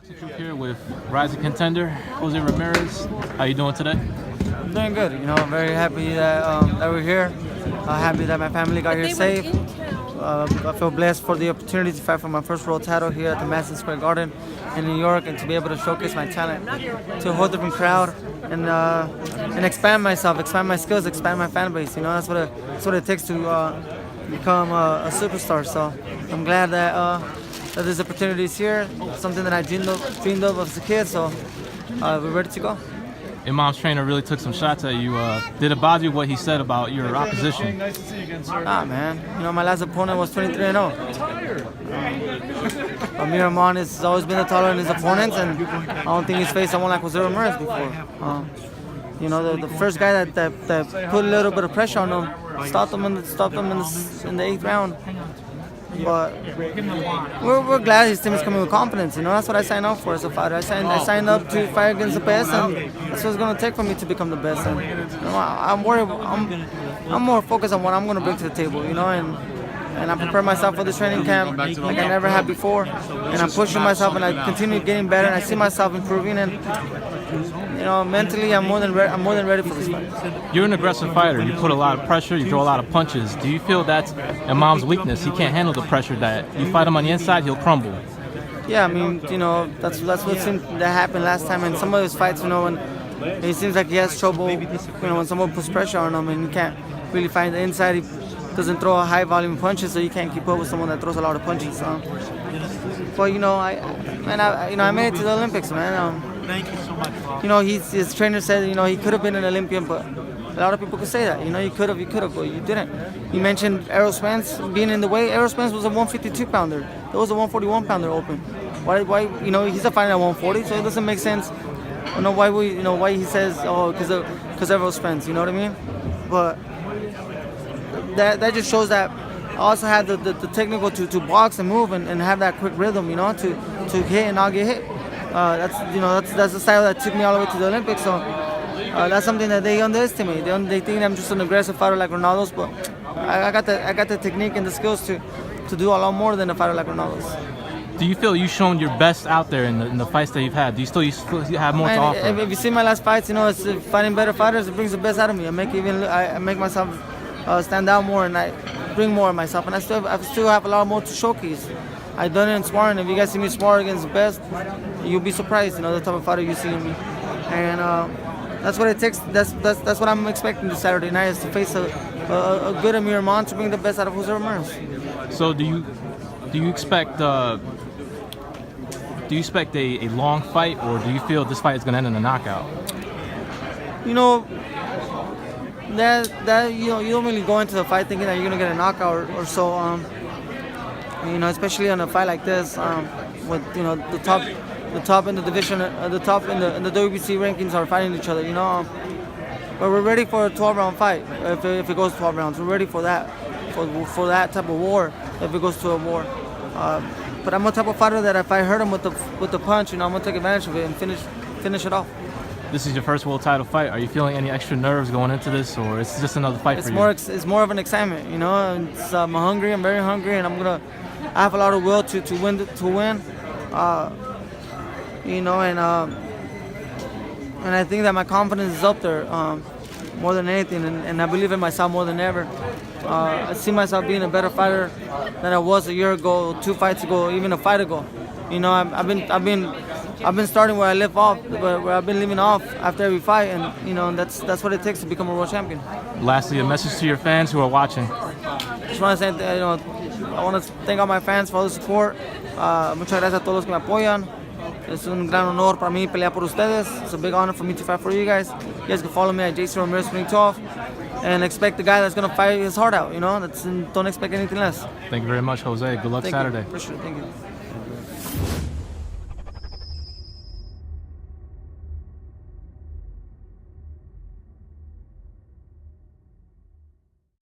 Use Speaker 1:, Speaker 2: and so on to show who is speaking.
Speaker 1: Here with rising contender Jose Ramirez. How you doing today?
Speaker 2: I'm doing good. I'm very happy that we're here. Happy that my family got here safe. I feel blessed for the opportunity to fight for my first world title here at the Madison Square Garden in New York, and to be able to showcase my talent to a whole different crowd and expand myself, expand my skills, expand my fan base. That's what it takes to become a superstar. So I'm glad that this opportunity is here. Something that I dreamed of as a kid. So we're ready to go.
Speaker 1: Imam's trainer really took some shots at you. Did it bother you what he said about your opposition?
Speaker 2: Nah, man. My last opponent was 23-0. Amir Imam has always been the taller than his opponents, and I don't think he's faced someone like Jose Ramirez before. The first guy that put a little bit of pressure on him, stopped him in the 8th round. But we're glad his team is coming with confidence. That's what I signed up for as a fighter. I signed up to fight against the best, and that's what it's going to take for me to become the best. And I'm more focused on what I'm going to bring to the table. And I prepare myself for this training camp like I never had before. And I'm pushing myself, and I continue getting better, and I see myself improving. And mentally, I'm more than ready for this fight.
Speaker 1: You're an aggressive fighter. You put a lot of pressure. You throw a lot of punches. Do you feel that's Imam's weakness? He can't handle the pressure. That you fight him on the inside, he'll crumble.
Speaker 2: Yeah, that's what seemed to happen last time. In some of his fights, when it seems like he has trouble, when someone puts pressure on him and he can't really find the inside. He doesn't throw a high volume of punches, so you can't keep up with someone that throws a lot of punches. But I made it to the Olympics, man.
Speaker 3: Thank you so much.
Speaker 2: His trainer said, he could have been an Olympian, but a lot of people could say that. You could have, but you didn't. He mentioned Errol Spence being in the way. Errol Spence was a 152 pounder. There was a 141 pounder open. Why? He's a fighter at 140, so it doesn't make sense. Why he says, because Errol Spence. You know what I mean? But that just shows that I also had the technical to box and move and have that quick rhythm, to hit and not get hit. That's the style that took me all the way to the Olympics. So that's something that they underestimate. They think I'm just an aggressive fighter like Ronaldo's, but I got the technique and the skills to do a lot more than a fighter like Ronaldo's.
Speaker 1: Do you feel you've shown your best out there in the fights that you've had? Do you still have more to offer?
Speaker 2: If you see my last fights, it's fighting better fighters. It brings the best out of me. I make myself stand out more, and I bring more of myself. And I still have a lot more to showcase. I've done it in sparring. If you guys see me spar against the best, you'll be surprised. The type of fighter you see in me, and that's what it takes. That's what I'm expecting this Saturday night, is to face a good Amir Imam to bring the best out of Jose Ramirez.
Speaker 1: So do you expect a long fight, or do you feel this fight is going to end in a knockout?
Speaker 2: You don't really go into the fight thinking that you're going to get a knockout or so. Especially on a fight like this, with the top in the division, the top in the WBC rankings are fighting each other. But we're ready for a 12-round fight. If it goes 12 rounds, we're ready for that, for that type of war. If it goes to a war, but I'm a type of fighter that if I hurt him with the punch, I'm gonna take advantage of it and finish it off.
Speaker 1: This is your first world title fight. Are you feeling any extra nerves going into this, or it's just another fight for you?
Speaker 2: It's more of an excitement, I'm hungry. I'm very hungry, and I have a lot of will to win. And I think that my confidence is up there more than anything, and I believe in myself more than ever. I see myself being a better fighter than I was a year ago, 2 fights ago, even a fight ago. I've been starting where I left off, where I've been leaving off after every fight, and that's what it takes to become a world champion.
Speaker 1: Lastly, a message to your fans who are watching.
Speaker 2: Just want to say, I want to thank all my fans for all the support. Muchas gracias a todos los que me apoyan. Es un gran honor para mí pelear por ustedes. It's a big honor for me to fight for you guys. You guys can follow me at JC Ramirez Spring 12 and expect the guy that's going to fight his heart out. Don't expect anything less.
Speaker 1: Thank you very much, Jose. Good luck Saturday.
Speaker 2: For sure. Thank you.